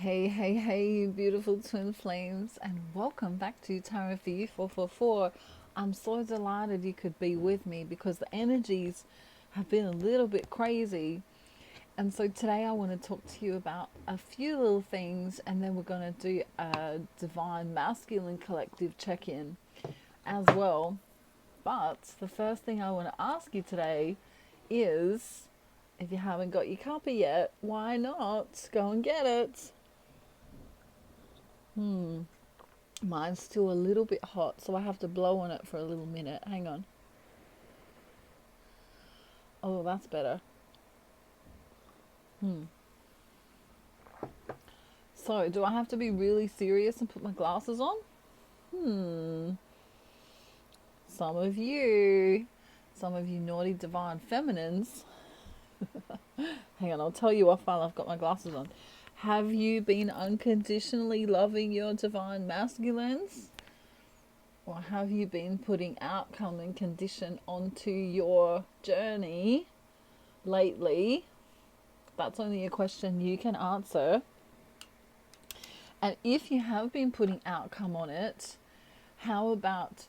Hey, hey, hey, you beautiful twin flames, and welcome back to Tarot for You 444. I'm so delighted you could be with me because the energies have been a little bit crazy. And so today I want to talk to you about a few little things, and then we're going to do a divine masculine collective check in as well. But the first thing I want to ask you today is if you haven't got your copy yet, why not go and get it? Mine's still a little bit hot, so I have to blow on it for a little minute. Hang on. Oh, that's better. So, do I have to be really serious and put my glasses on? Hmm. Some of you, some of you naughty divine feminines. Hang on, I'll tell you off while I've got my glasses on. Have you been unconditionally loving your divine masculines? Or have you been putting outcome and condition onto your journey lately? That's only a question you can answer. And if you have been putting outcome on it, how about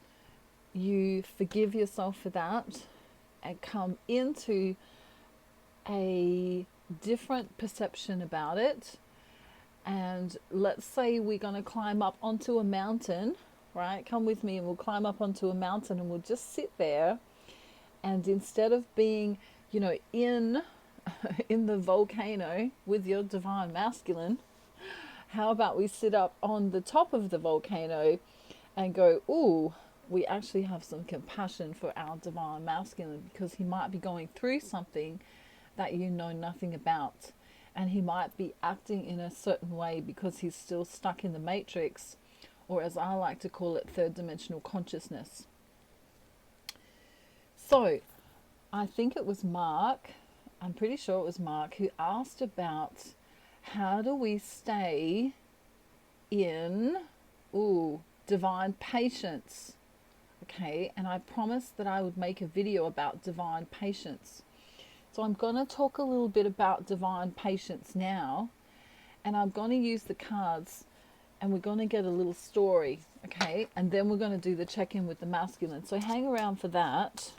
you forgive yourself for that and come into a different perception about it? And let's say we're going to climb up onto a mountain, right? Come with me and we'll climb up onto a mountain and we'll just sit there. And instead of being, in in the volcano with your divine masculine, how about we sit up on the top of the volcano and go, ooh, we actually have some compassion for our divine masculine because he might be going through something that you know nothing about. And he might be acting in a certain way because he's still stuck in the matrix, or as I like to call it, third dimensional consciousness. So, I think it was Mark, I'm pretty sure it was Mark, who asked about how do we stay in divine patience. Okay, and I promised that I would make a video about divine patience. So I'm going to talk a little bit about divine patience now, and I'm going to use the cards and we're going to get a little story, okay? And then we're going to do the check-in with the masculine. So hang around for that.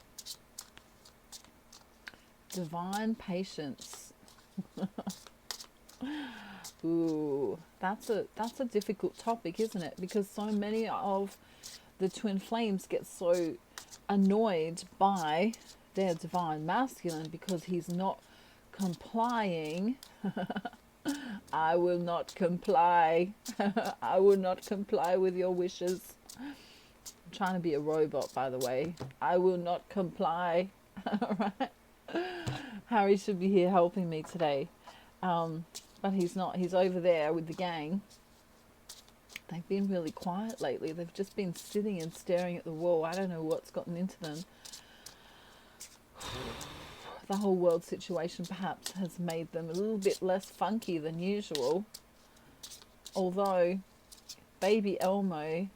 Divine patience. Ooh, that's a difficult topic, isn't it? Because so many of the twin flames get so annoyed by their divine masculine because he's not complying. I will not comply. I will not comply with your wishes. I'm trying to be a robot, by the way. I will not comply. Right? Harry should be here helping me today. But he's not. He's over there with the gang. They've been really quiet lately. They've just been sitting and staring at the wall. I don't know what's gotten into them. The whole world situation perhaps has made them a little bit less funky than usual. Although, baby Elmo,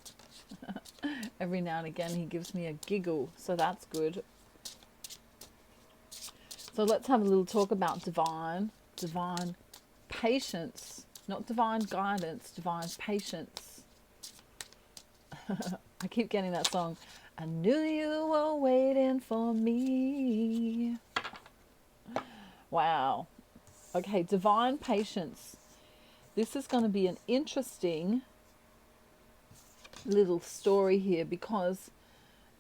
every now and again he gives me a giggle, so that's good. So let's have a little talk about divine patience, not divine guidance, divine patience. I keep getting that song. I knew you were waiting for me. Wow. Okay, divine patience. This is going to be an interesting little story here because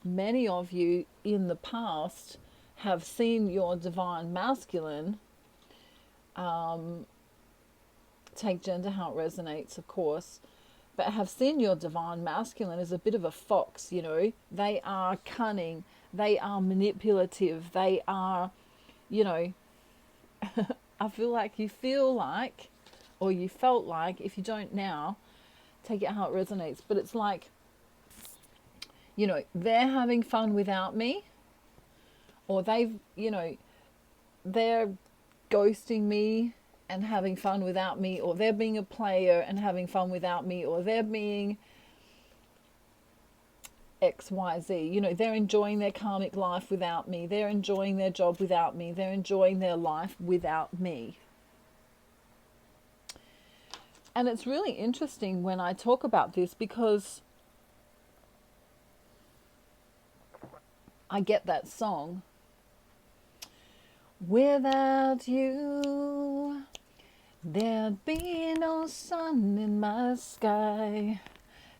many of you in the past have seen your divine masculine, take gender how it resonates, of course, but have seen your divine masculine as a bit of a fox, They are cunning, they are manipulative, they are, I feel like, or you felt like, if you don't now, take it how it resonates, but it's like, they're having fun without me, or they're ghosting me and having fun without me, or they're being a player and having fun without me, or they're being XYZ. They're enjoying their karmic life without me, they're enjoying their job without me, they're enjoying their life without me. And it's really interesting when I talk about this because I get that song. Without you, there'd be no sun in my sky.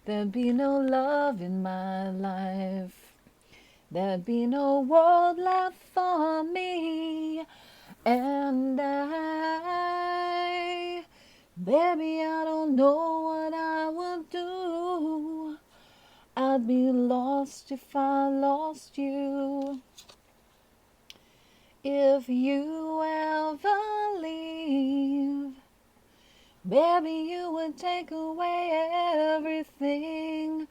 There'd be no love in my life. There'd be no world left for me. And baby, I don't know what I would do. I'd be lost if I lost you. If you ever leave, baby, you would take away everything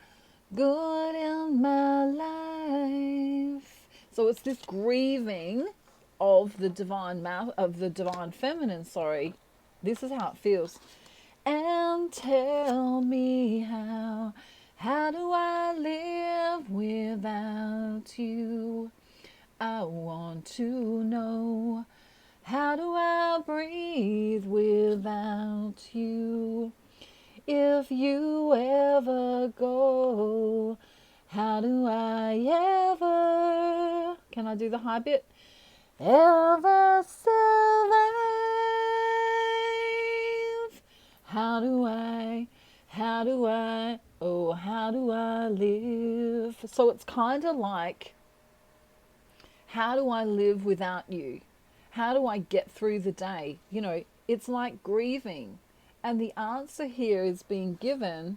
good in my life. So it's this grieving of the divine feminine, sorry. This is how it feels. And tell me how do I live without you? I want to know, how do I breathe without you? If you ever go, how do I ever, can I do the high bit? Ever survive? How do I, oh, how do I live? So it's kind of like, how do I live without you? How do I get through the day? You know, it's like grieving. And the answer here is being given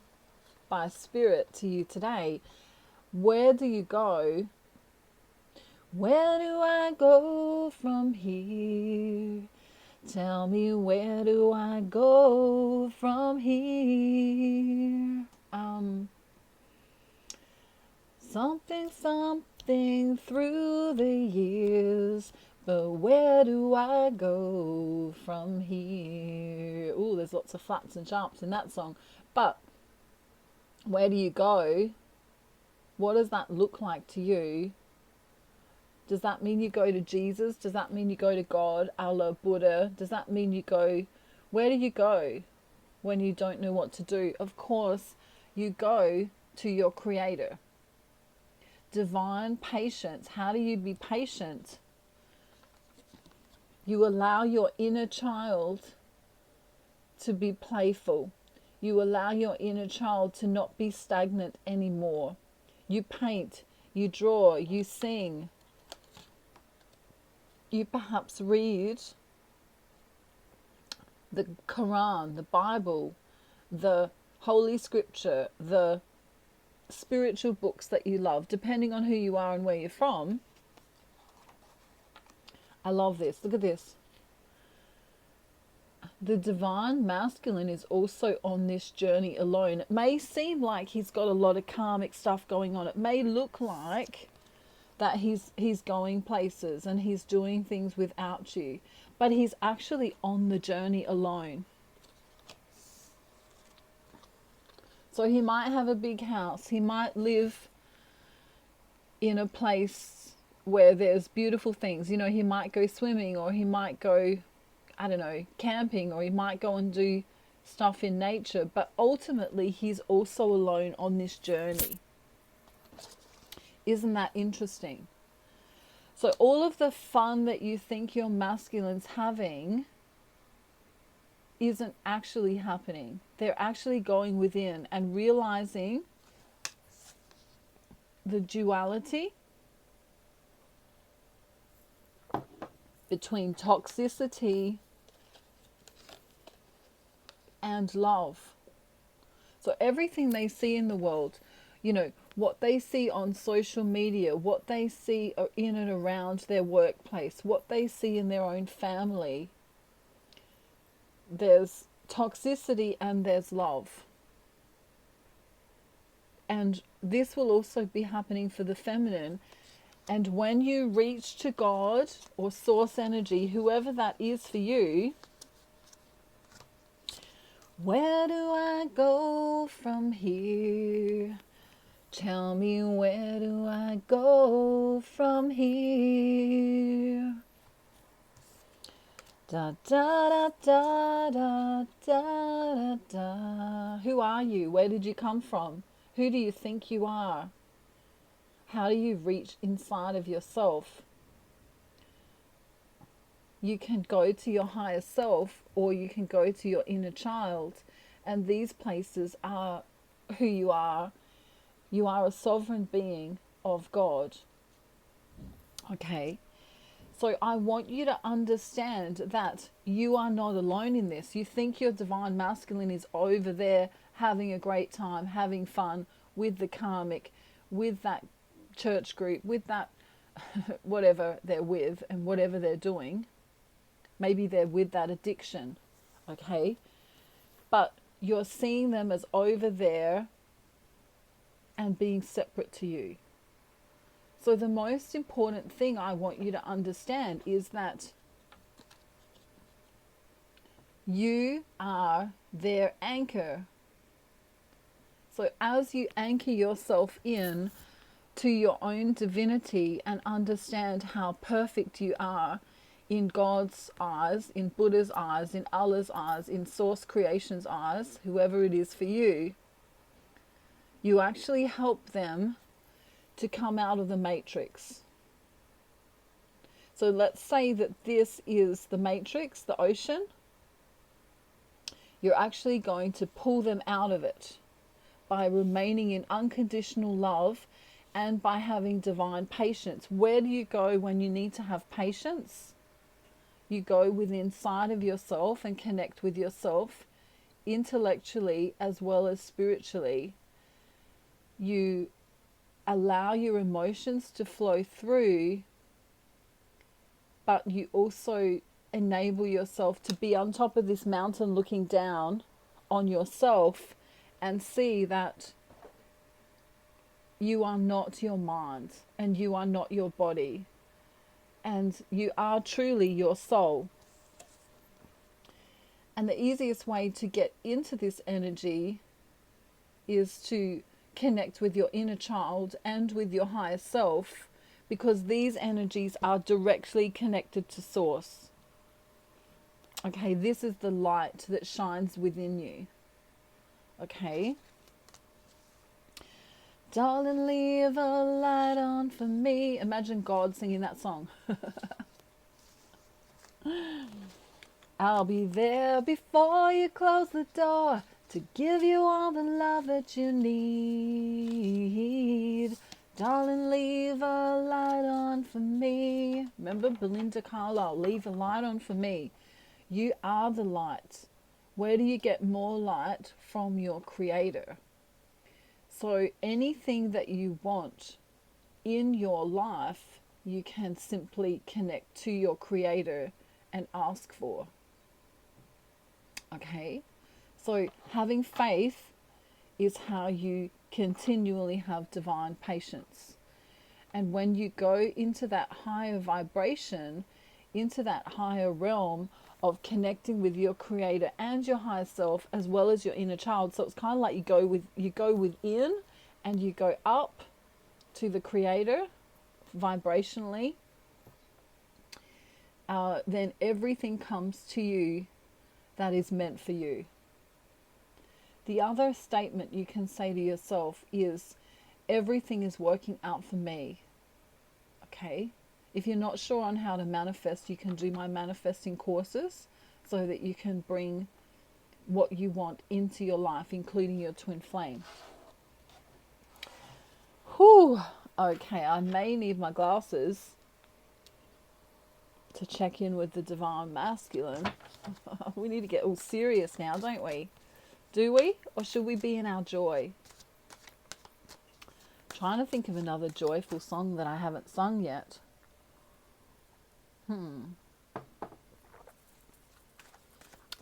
by Spirit to you today. Where do you go? Where do I go from here? Tell me, where do I go from here? Something through the years, but where do I go from here? Oh, there's lots of flats and sharps in that song. But where do you go? What does that look like to you? Does that mean you go to Jesus? Does that mean you go to God, Allah, Buddha? Does that mean you go, where do you go when you don't know what to do? Of course, you go to your Creator. Divine patience. How do you be patient? You allow your inner child to be playful. You allow your inner child to not be stagnant anymore. You paint, you draw, you sing. You perhaps read the Quran, the Bible, the Holy Scripture, the spiritual books that you love, depending on who you are and where you're from. I love this. Look at this. The divine masculine is also on this journey alone. It may seem like he's got a lot of karmic stuff going on. It may look like that he's going places and he's doing things without you, but he's actually on the journey alone. So he might have a big house. He might live in a place where there's beautiful things. You know, he might go swimming, or he might go, I don't know, camping, or he might go and do stuff in nature. But ultimately, he's also alone on this journey. Isn't that interesting? So all of the fun that you think your masculine's having isn't actually happening. They're actually going within and realizing the duality between toxicity and love. So everything they see in the world, you know, what they see on social media, what they see in and around their workplace, what they see in their own family, there's toxicity and there's love. And this will also be happening for the feminine. And when you reach to God or source energy, whoever that is for you, where do I go from here? Tell me, where do I go from here? Da da da da da da da Who are you? Where did you come from? Who do you think you are? How do you reach inside of yourself? You can go to your higher self, or you can go to your inner child. And these places are who you are. You are a sovereign being of God. Okay. So I want you to understand that you are not alone in this. You think your divine masculine is over there having a great time, having fun with the karmic, with that church group, with that whatever they're with and whatever they're doing. Maybe they're with that addiction, okay? But you're seeing them as over there and being separate to you. So the most important thing I want you to understand is that you are their anchor. So as you anchor yourself in to your own divinity and understand how perfect you are in God's eyes, in Buddha's eyes, in Allah's eyes, in Source Creation's eyes, whoever it is for you, you actually help them to come out of the matrix. So let's say that this is the matrix, the ocean. You're actually going to pull them out of it by remaining in unconditional love and by having divine patience. Where do you go when you need to have patience? You go within inside of yourself and connect with yourself intellectually as well as spiritually. You allow your emotions to flow through, but you also enable yourself to be on top of this mountain looking down on yourself and see that you are not your mind and you are not your body and you are truly your soul. And the easiest way to get into this energy is to connect with your inner child and with your higher self, because these energies are directly connected to Source. Okay, this is the light that shines within you. Okay. Darling, leave a light on for me. Imagine God singing that song. I'll be there before you close the door to give you all the love that you need. Darling, leave a light on for me. Remember Belinda Carlisle, leave a light on for me. You are the light. Where do you get more light? From your Creator. So anything that you want in your life, you can simply connect to your Creator and ask for. Okay? So having faith is how you continually have divine patience. And when you go into that higher vibration, into that higher realm of connecting with your Creator and your higher self as well as your inner child. So it's kind of like you go within and you go up to the Creator vibrationally. Then everything comes to you that is meant for you. The other statement you can say to yourself is, everything is working out for me. Okay? If you're not sure on how to manifest, you can do my manifesting courses so that you can bring what you want into your life, including your twin flame. Whew. Okay, I may need my glasses to check in with the divine masculine. We need to get all serious now, don't we? Do we? Or should we be in our joy? I'm trying to think of another joyful song that I haven't sung yet.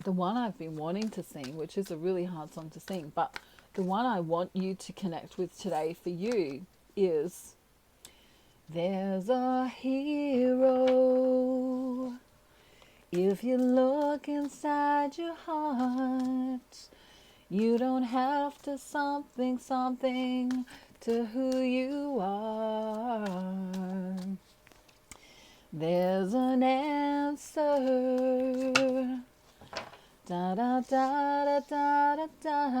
The one I've been wanting to sing, which is a really hard song to sing, but the one I want you to connect with today for you is, there's a hero. If you look inside your heart, you don't have to something to who you are. There's an answer Da da da da da da da.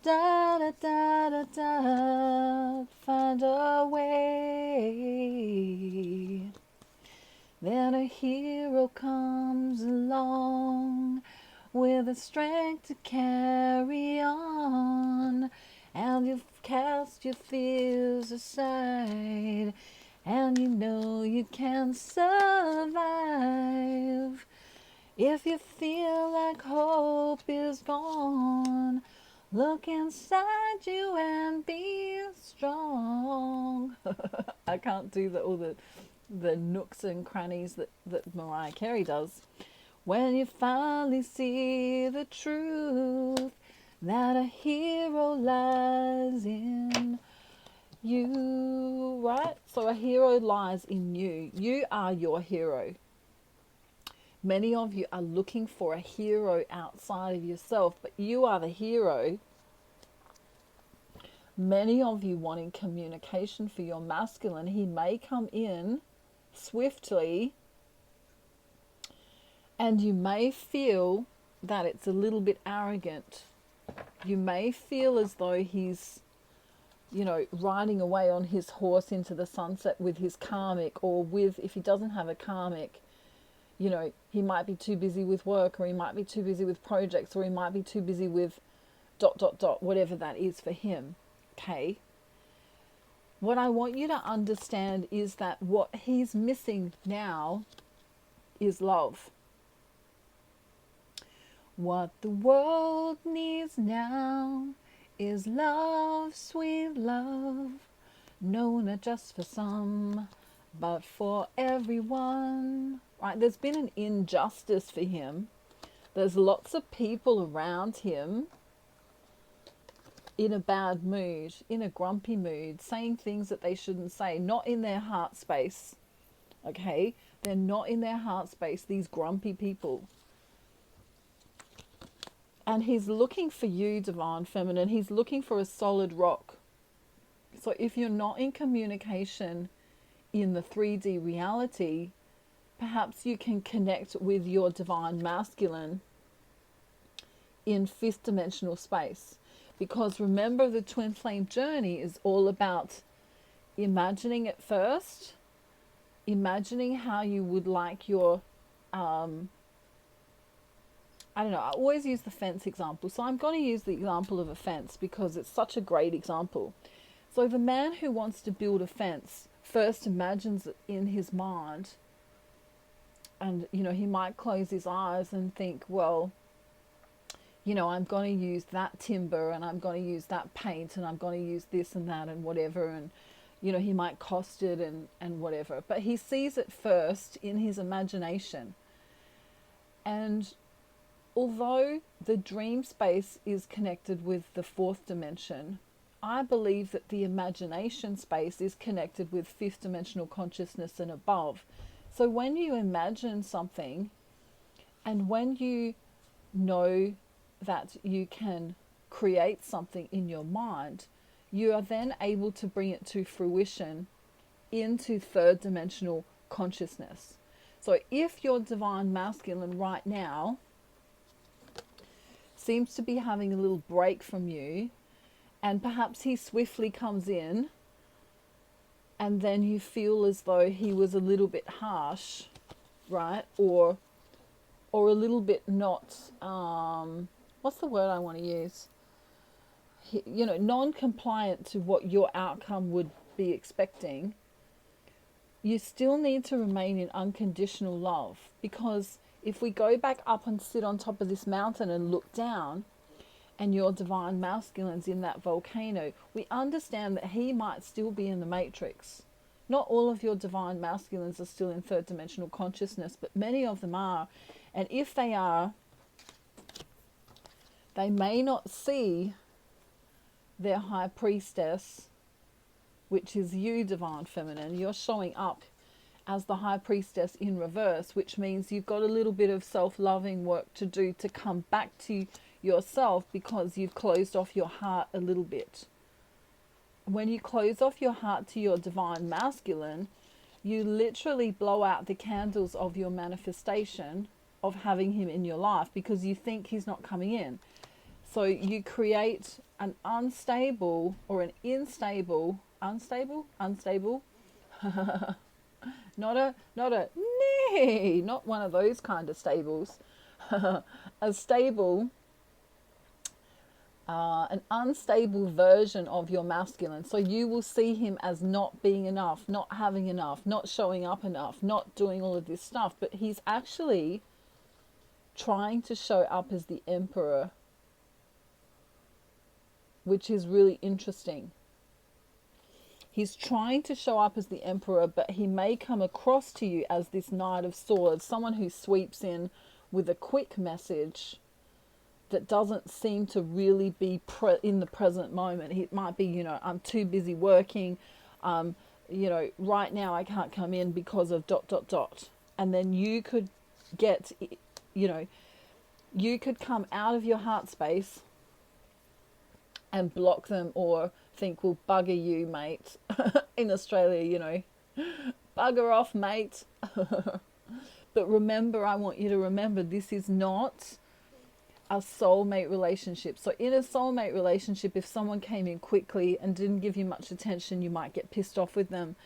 Da da da da da. Find a way. Then a hero comes along with the strength to carry on, and you've cast your fears aside, and you know you can survive. If you feel like hope is gone, look inside you and be strong. I can't do all the nooks and crannies that Mariah Carey does. When you finally see the truth that a hero lies in you, right? So a hero lies in you. You are your hero. Many of you are looking for a hero outside of yourself, but you are the hero. Many of you wanting communication for your masculine. He may come in swiftly, and you may feel that it's a little bit arrogant. You may feel as though he's, riding away on his horse into the sunset with his karmic, or with, if he doesn't have a karmic, he might be too busy with work, or he might be too busy with projects, or he might be too busy with ... whatever that is for him. Okay? What I want you to understand is that what he's missing now is love. What the world needs now is love, sweet love. No, not just for some, but for everyone. Right? There's been an injustice for him. There's lots of people around him in a bad mood, in a grumpy mood, saying things that they shouldn't say, not in their heart space. Okay? They're not in their heart space, these grumpy people. And he's looking for you, Divine Feminine. He's looking for a solid rock. So if you're not in communication in the 3D reality, perhaps you can connect with your Divine Masculine in fifth dimensional space. Because remember, the twin flame journey is all about imagining it first, imagining how you would like your, I always use the fence example. So I'm going to use the example of a fence because it's such a great example. So the man who wants to build a fence first imagines it in his mind. And, he might close his eyes and think, well, I'm going to use that timber, and I'm going to use that paint, and I'm going to use this and that and whatever. And, he might cost it and whatever. But he sees it first in his imagination. And although the dream space is connected with the fourth dimension, I believe that the imagination space is connected with fifth dimensional consciousness and above. So when you imagine something, and when you know that you can create something in your mind, you are then able to bring it to fruition into third dimensional consciousness. So if your Divine Masculine right now seems to be having a little break from you, and perhaps he swiftly comes in, and then you feel as though he was a little bit harsh, right? Or a little bit not, what's the word I want to use? Non-compliant to what your outcome would be expecting. You still need to remain in unconditional love, because if we go back up and sit on top of this mountain and look down, and your Divine Masculine's in that volcano, we understand that he might still be in the matrix. Not all of your Divine Masculines are still in third dimensional consciousness, but many of them are. And if they are, they may not see their high priestess, which is you, Divine Feminine. You're showing up as the high priestess in reverse, which means you've got a little bit of self-loving work to do to come back to yourself, because you've closed off your heart a little bit. When you close off your heart to your Divine Masculine, you literally blow out the candles of your manifestation, of having him in your life because you think he's not coming in. So you create an unstable or an unstable, not one of those kind of stables, a stable, an unstable version of your masculine. So you will see him as not being enough, not having enough, not showing up enough, not doing all of this stuff. But he's actually trying to show up as the emperor, which is really interesting. He's trying to show up as the emperor, but he may come across to you as this Knight of Swords, someone who sweeps in with a quick message that doesn't seem to really be in the present moment. It might be, I'm too busy working, right now I can't come in because of ... And then you could get, you could come out of your heart space and block them or think, well, bugger you, mate. In Australia, bugger off, mate. But remember, I want you to remember, this is not a soulmate relationship. So in a soulmate relationship, if someone came in quickly and didn't give you much attention, you might get pissed off with them.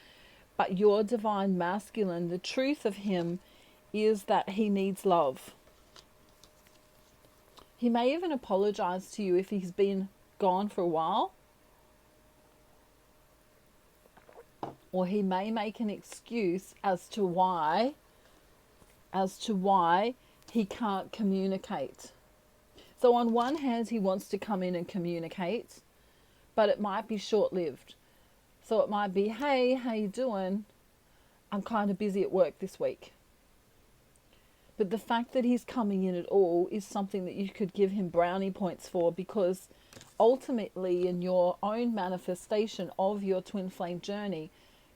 But your divine masculine, the truth of him is that he needs love. He may even apologize to you if he's been gone for a while. Or he may make an excuse as to why he can't communicate. So on one hand, he wants to come in and communicate, but it might be short-lived. So it might be, hey, how you doing? I'm kind of busy at work this week. But the fact that he's coming in at all is something that you could give him brownie points for, because ultimately in your own manifestation of your twin flame journey,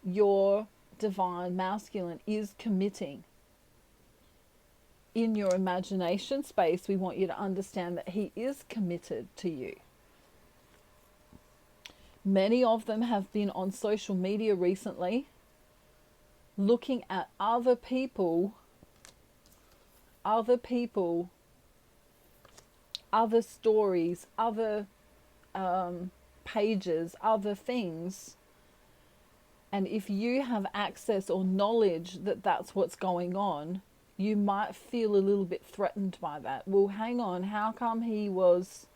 your divine masculine is committing. In your imagination space, we want you to understand that he is committed to you. Many of them have been on social media recently looking at other people, other stories, other pages, other things. And if you have access or knowledge that that's what's going on, you might feel a little bit threatened by that. Well, hang on, how come he was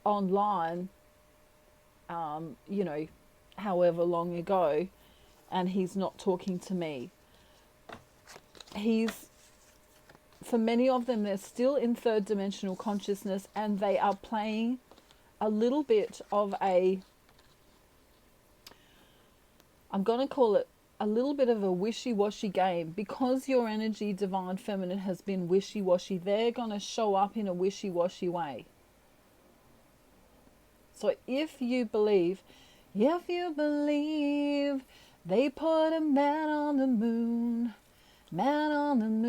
online, however long ago, and he's not talking to me? For many of them, they're still in third dimensional consciousness, and they are playing a little bit of I'm going to call it a little bit of a wishy-washy game. Because your energy, divine feminine, has been wishy-washy, they're going to show up in a wishy-washy way. So if you believe they put a man on the moon, I don't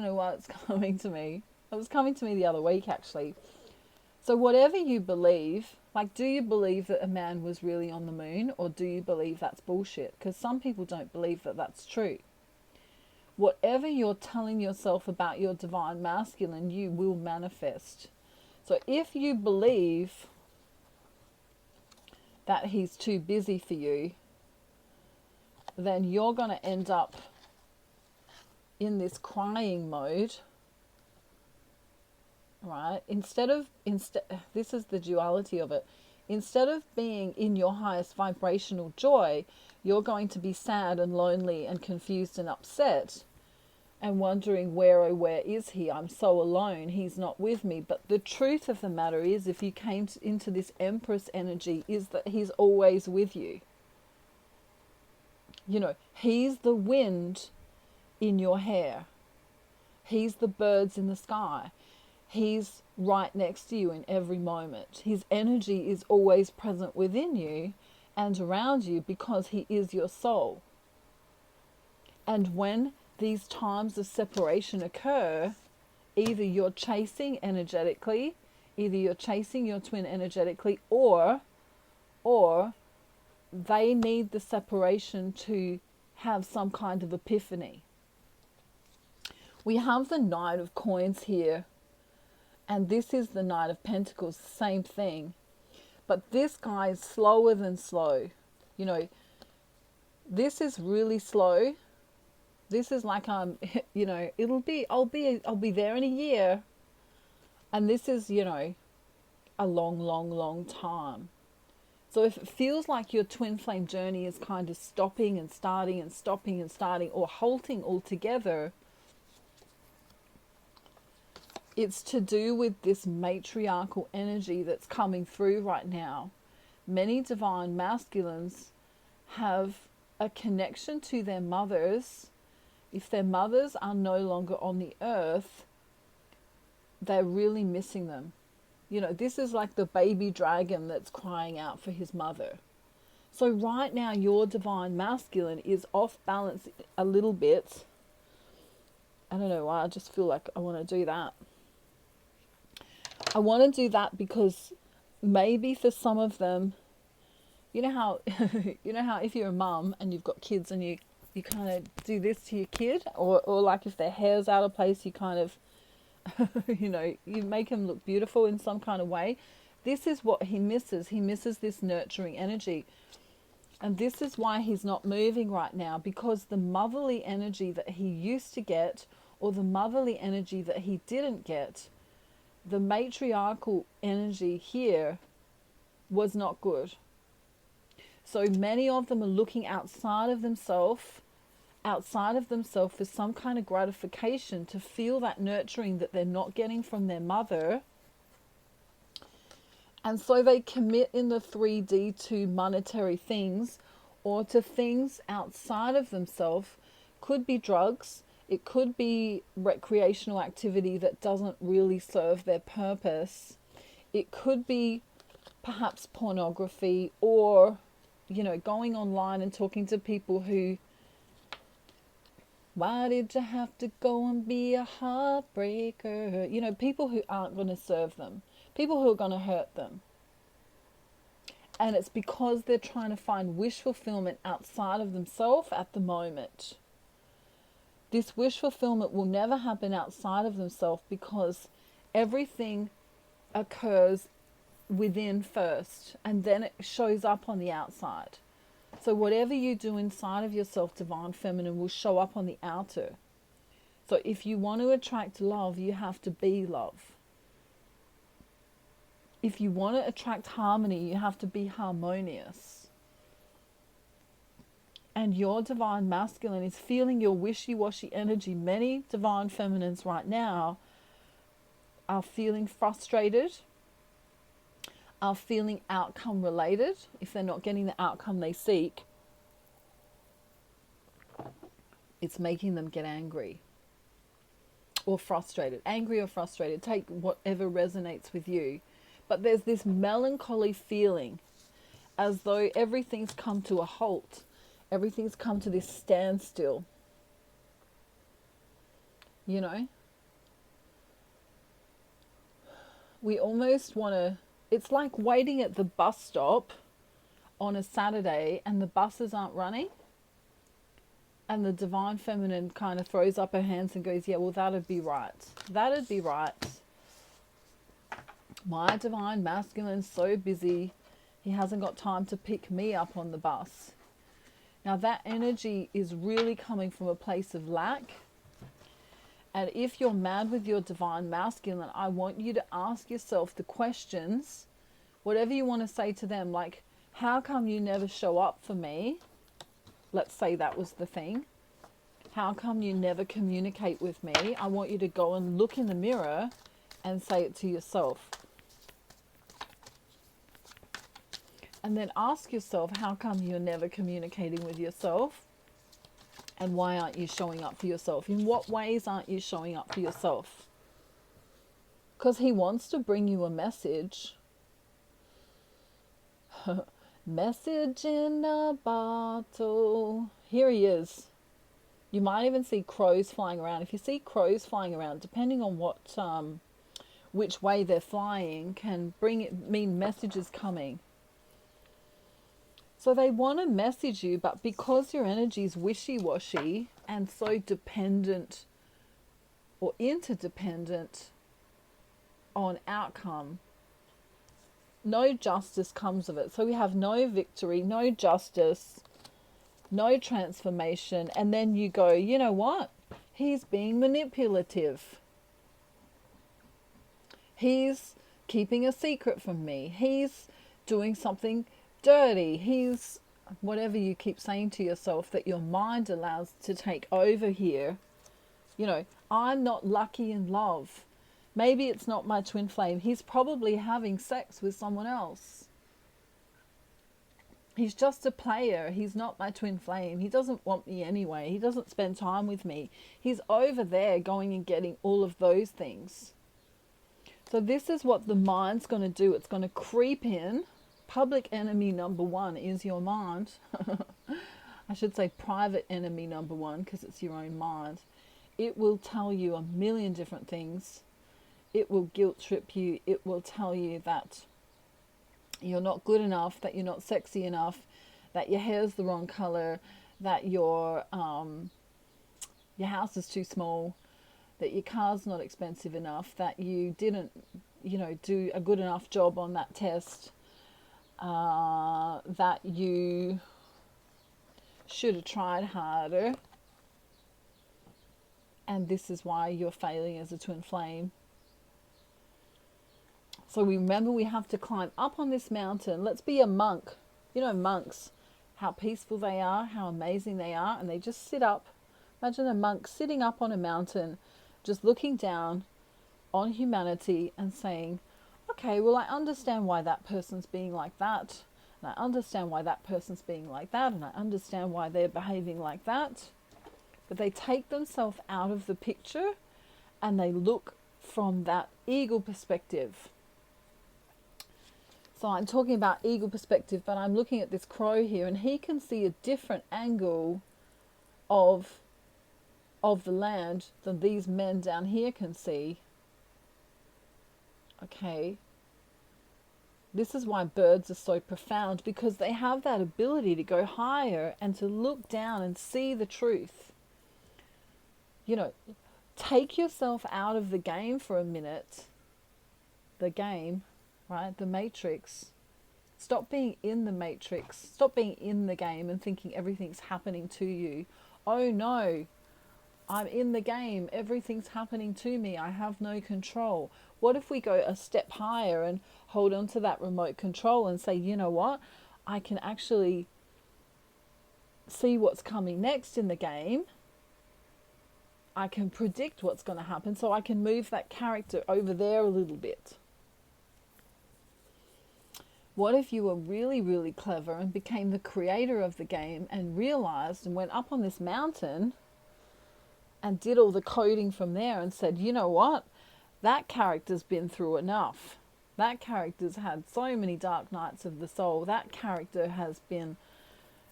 know why it's coming to me. It was coming to me the other week, actually. So whatever you believe, like, do you believe that a man was really on the moon, or do you believe that's bullshit? Because some people don't believe that that's true. Whatever you're telling yourself about your divine masculine, you will manifest. So if you believe that he's too busy for you, then you're going to end up in this crying mode. Right? This is the duality of it. Instead of being in your highest vibrational joy, you're going to be sad and lonely and confused and upset and wondering, where is he? I'm so alone. He's not with me. But the truth of the matter is, if you came into this Empress energy, is that he's always with you. He's the wind in your hair. He's the birds in the sky. He's right next to you in every moment. His energy is always present within you and around you because he is your soul. And when these times of separation occur, either you're chasing energetically, either you're chasing your twin energetically, or they need the separation to have some kind of epiphany. We have the Knight of Coins here, and this is the Knight of Pentacles, same thing. But this guy is slower than slow. You know, this is really slow. This is like you know, I'll be there in a year. And this is, you know, a long time. So if it feels like your twin flame journey is kind of stopping and starting and stopping and starting, or halting altogether, it's to do with this matriarchal energy that's coming through right now. Many divine masculines have a connection to their mothers. If their mothers are no longer on the earth, they're really missing them. You know, this is like the baby dragon that's crying out for his mother. So right now, your divine masculine is off balance a little bit. I don't know why, I just feel like I want to do that. I want to do that because maybe for some of them, you know how you know how if you're a mum and you've got kids and you kind of do this to your kid, or like if their hair's out of place, you kind of you know, you make him look beautiful in some kind of way. This is what he misses. He misses this nurturing energy. And this is why he's not moving right now, because the motherly energy that he used to get, or the motherly energy that he didn't get, the matriarchal energy here was not good. So many of them are looking outside of themselves for some kind of gratification, to feel that nurturing that they're not getting from their mother. And so they commit in the 3D to monetary things, or to things outside of themselves. Could be drugs, it could be recreational activity that doesn't really serve their purpose. It could be perhaps pornography, or, you know, going online and talking to people who, why did you have to go and be a heartbreaker? You know, people who aren't going to serve them. People who are going to hurt them. And it's because they're trying to find wish fulfillment outside of themselves at the moment. This wish fulfillment will never happen outside of themselves, because everything occurs within first, and then it shows up on the outside. So whatever you do inside of yourself, divine feminine, will show up on the outer. So if you want to attract love, you have to be love. If you want to attract harmony, you have to be harmonious. And your divine masculine is feeling your wishy-washy energy. Many divine feminines right now are feeling frustrated, are feeling outcome related. If they're not getting the outcome they seek, it's making them get angry or frustrated. Angry or frustrated, take whatever resonates with you. But there's this melancholy feeling as though everything's come to a halt. Everything's come to this standstill. You know? We almost want to... It's like waiting at the bus stop on a Saturday and the buses aren't running. And the divine feminine kind of throws up her hands and goes, yeah, well, that'd be right. That'd be right. My divine masculine's so busy, he hasn't got time to pick me up on the bus. Now that energy is really coming from a place of lack. And if you're mad with your divine masculine, I want you to ask yourself the questions, whatever you want to say to them, like, how come you never show up for me? Let's say that was the thing. How come you never communicate with me? I want you to go and look in the mirror and say it to yourself. And then ask yourself, how come you're never communicating with yourself? And why aren't you showing up for yourself? In what ways aren't you showing up for yourself? Because he wants to bring you a message. Message in a bottle. Here he is. You might even see crows flying around. If you see crows flying around, depending on what, which way they're flying, can mean messages coming. So they want to message you, but because your energy is wishy-washy and so dependent or interdependent on outcome, no justice comes of it. So we have no victory, no justice, no transformation. And then you go, you know what? He's being manipulative. He's keeping a secret from me. He's doing something dirty. He's whatever you keep saying to yourself that your mind allows to take over here. You know, I'm not lucky in love. Maybe it's not my twin flame. He's probably having sex with someone else. He's just a player. He's not my twin flame. He doesn't want me anyway. He doesn't spend time with me. He's over there going and getting all of those things. So this is what the mind's going to do. It's going to creep in. Public enemy number one is your mind. I should say private enemy number one, because it's your own mind. It will tell you a million different things. It will guilt trip you. It will tell you that you're not good enough, that you're not sexy enough, that your hair's the wrong color, that your house is too small, that your car's not expensive enough, that you didn't, do a good enough job on that test, that you should have tried harder, and this is why you're failing as a twin flame. So remember, we have to climb up on this mountain. Let's be a monk. You know, monks, how peaceful they are, how amazing they are, and they just sit up. Imagine a monk sitting up on a mountain, just looking down on humanity and saying, okay, well, I understand why that person's being like that, and I understand why that person's being like that, and I understand why they're behaving like that. But they take themselves out of the picture and they look from that eagle perspective. So I'm talking about eagle perspective, but I'm looking at this crow here, and he can see a different angle of the land than these men down here can see. Okay. This is why birds are so profound, because they have that ability to go higher and to look down and see the truth. Take yourself out of the game for a minute. The game. Right, the matrix. Stop being in the matrix. Stop being in the game and thinking everything's happening to you. Oh no, I'm in the game. Everything's happening to me. I have no control. What if we go a step higher and hold on to that remote control and say, you know what? I can actually see what's coming next in the game. I can predict what's going to happen, so I can move that character over there a little bit. What if you were really, really clever and became the creator of the game and realized and went up on this mountain and did all the coding from there and said, you know what? That character's been through enough. That character's had so many dark nights of the soul. That character has been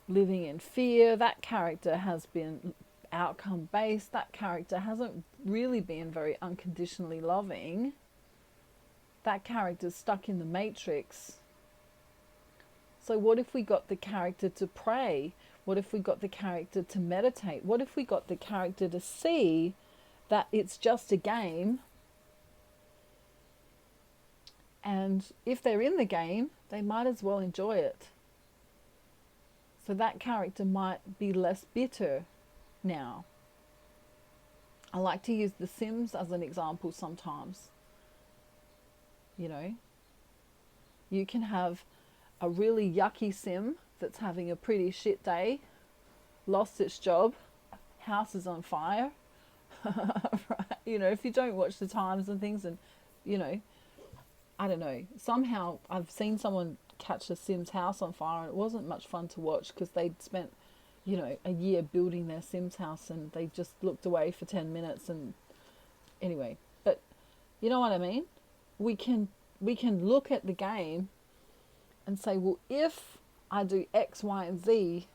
living in fear. That character has been outcome based. That character hasn't really been very unconditionally loving. That character's stuck in the matrix. So what if we got the character to pray? What if we got the character to meditate? What if we got the character to see that it's just a game? And if they're in the game, they might as well enjoy it. So that character might be less bitter now. I like to use The Sims as an example sometimes. You can have a really yucky sim that's having a pretty shit day, lost its job, house is on fire. Right? If you don't watch the times and things, and I don't know, somehow I've seen someone catch a sim's house on fire, and it wasn't much fun to watch because they'd spent a year building their sim's house and they just looked away for 10 minutes. And anyway, but you know what I mean? We can look at the game and say, well, if I do X, Y, and Z,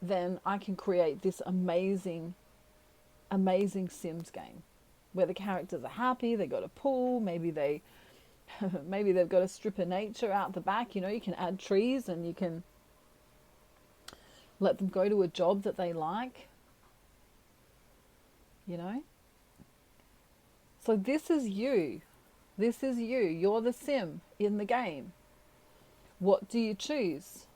then I can create this amazing, amazing Sims game where the characters are happy, they got a pool, maybe they've got a strip of nature out the back. You can add trees and you can let them go to a job that they like. So this is you. This is you. You're the sim in the game. What do you choose?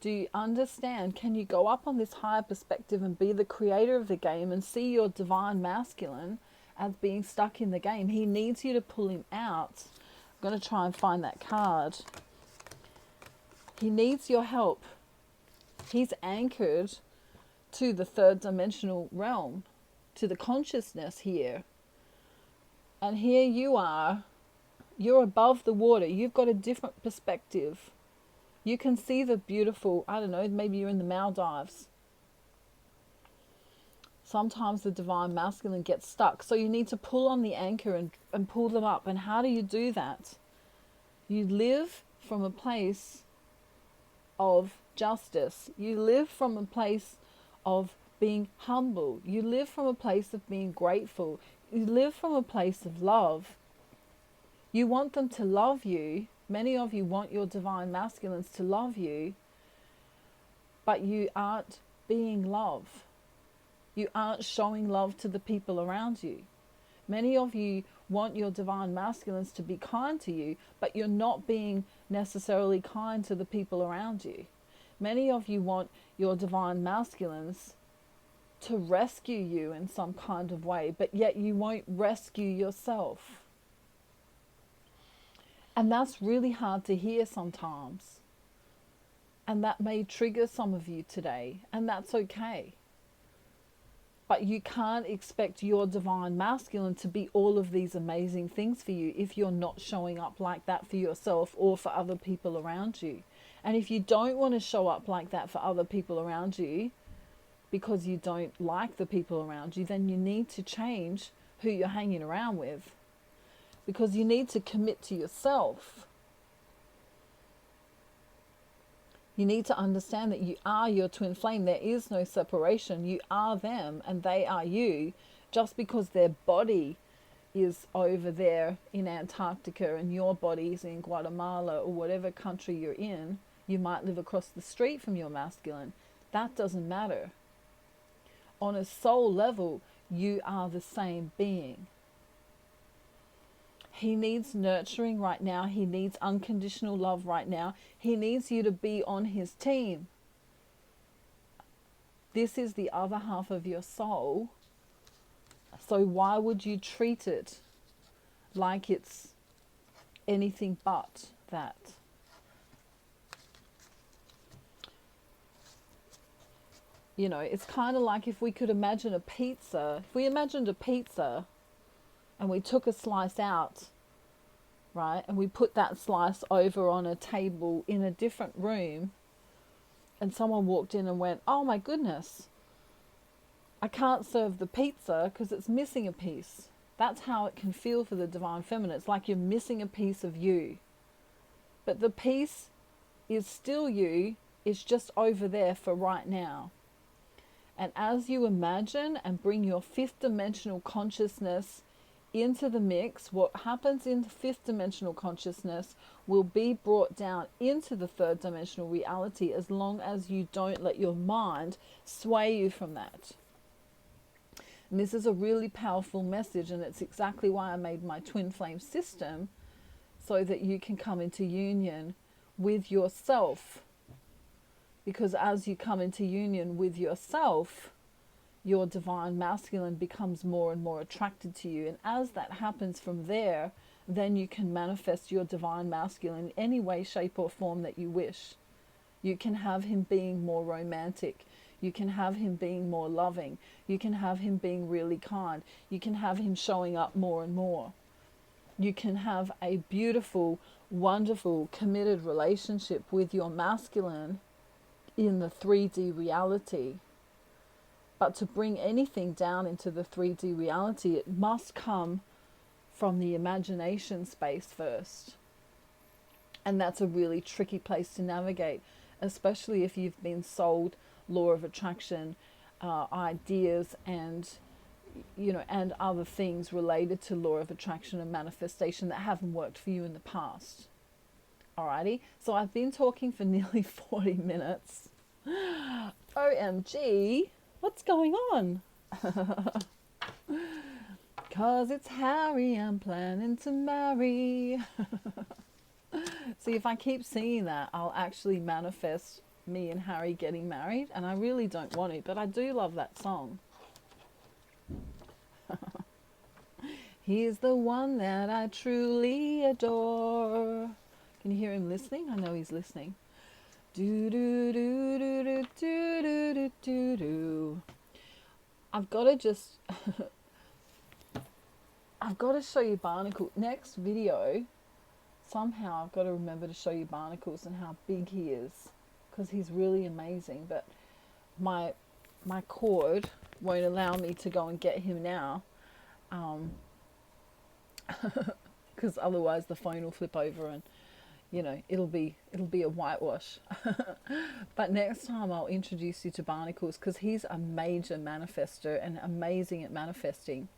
Do you understand? Can you go up on this higher perspective and be the creator of the game and see your divine masculine as being stuck in the game? He needs you to pull him out. I'm going to try and find that card. He needs your help. He's anchored to the third dimensional realm, to the consciousness here. And here you are. You're above the water. You've got a different perspective. You can see the beautiful, I don't know, maybe you're in the Maldives. Sometimes the divine masculine gets stuck. So you need to pull on the anchor and pull them up. And how do you do that? You live from a place of justice. You live from a place of being humble. You live from a place of being grateful. You live from a place of love. You want them to love you. Many of you want your divine masculines to love you, but you aren't being love. You aren't showing love to the people around you. Many of you want your divine masculines to be kind to you, but you're not being necessarily kind to the people around you. Many of you want your divine masculines to rescue you in some kind of way, but yet you won't rescue yourself. And that's really hard to hear sometimes. And that may trigger some of you today, and that's okay. But you can't expect your divine masculine to be all of these amazing things for you if you're not showing up like that for yourself or for other people around you. And if you don't want to show up like that for other people around you because you don't like the people around you, then you need to change who you're hanging around with. Because you need to commit to yourself. You need to understand that you are your twin flame. There is no separation. You are them and they are you. Just because their body is over there in Antarctica and your body is in Guatemala or whatever country you're in, you might live across the street from your masculine. That doesn't matter. On a soul level, you are the same being. He needs nurturing right now. He needs unconditional love right now. He needs you to be on his team. This is the other half of your soul. So why would you treat it like it's anything but that? You know, it's kind of like if we could imagine a pizza. If we imagined a pizza and we took a slice out, right, and we put that slice over on a table in a different room, and someone walked in and went, oh my goodness, I can't serve the pizza because it's missing a piece. That's how it can feel for the divine feminine. It's like you're missing a piece of you. But the piece is still you, it's just over there for right now. And as you imagine and bring your fifth dimensional consciousness into the mix, what happens in the fifth dimensional consciousness will be brought down into the third dimensional reality as long as you don't let your mind sway you from that. And this is a really powerful message, and it's exactly why I made my twin flame system, so that you can come into union with yourself. Because as you come into union with yourself, your divine masculine becomes more and more attracted to you. And as that happens from there, then you can manifest your divine masculine in any way, shape or form that you wish. You can have him being more romantic. You can have him being more loving. You can have him being really kind. You can have him showing up more and more. You can have a beautiful, wonderful, committed relationship with your masculine in the 3D reality. But to bring anything down into the 3D reality, it must come from the imagination space first. And that's a really tricky place to navigate, especially if you've been sold law of attraction ideas and and other things related to law of attraction and manifestation that haven't worked for you in the past. Alrighty, so I've been talking for nearly 40 minutes. OMG, what's going on? 'Cause it's Harry I'm planning to marry. See, if I keep singing that, I'll actually manifest me and Harry getting married, and I really don't want to, but I do love that song. He's the one that I truly adore. Can you hear him listening? I know he's listening. Do do do do do do do do do do. I've got to just I've got to show you Barnacle next video. Somehow I've got to remember to show you Barnacles and how big he is, because he's really amazing. But my cord won't allow me to go and get him now, because otherwise the phone will flip over and it'll be a whitewash. But next time I'll introduce you to Barnacles, because he's a major manifester and amazing at manifesting.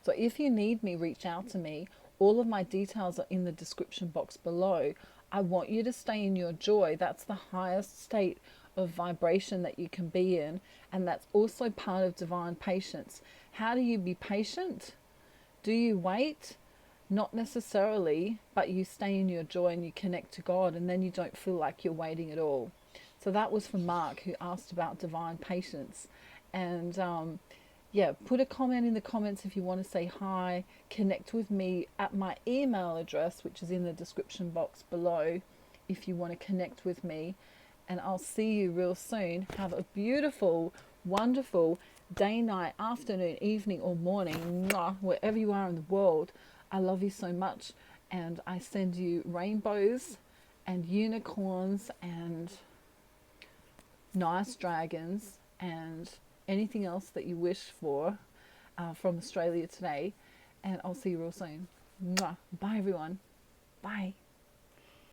So if you need me, reach out to me. All of my details are in the description box below. I want you to stay in your joy. That's the highest state of vibration that you can be in, and that's also part of divine patience. How do you be patient? Do you wait? Not necessarily, but you stay in your joy and you connect to God, and then you don't feel like you're waiting at all. So that was from Mark, who asked about divine patience. And yeah, put a comment in the comments if you want to say hi. Connect with me at my email address, which is in the description box below, if you want to connect with me. And I'll see you real soon. Have a beautiful, wonderful day, night, afternoon, evening, or morning, wherever you are in the world. I love you so much, and I send you rainbows and unicorns and nice dragons and anything else that you wish for from Australia today. And I'll see you real soon. Bye everyone. Bye.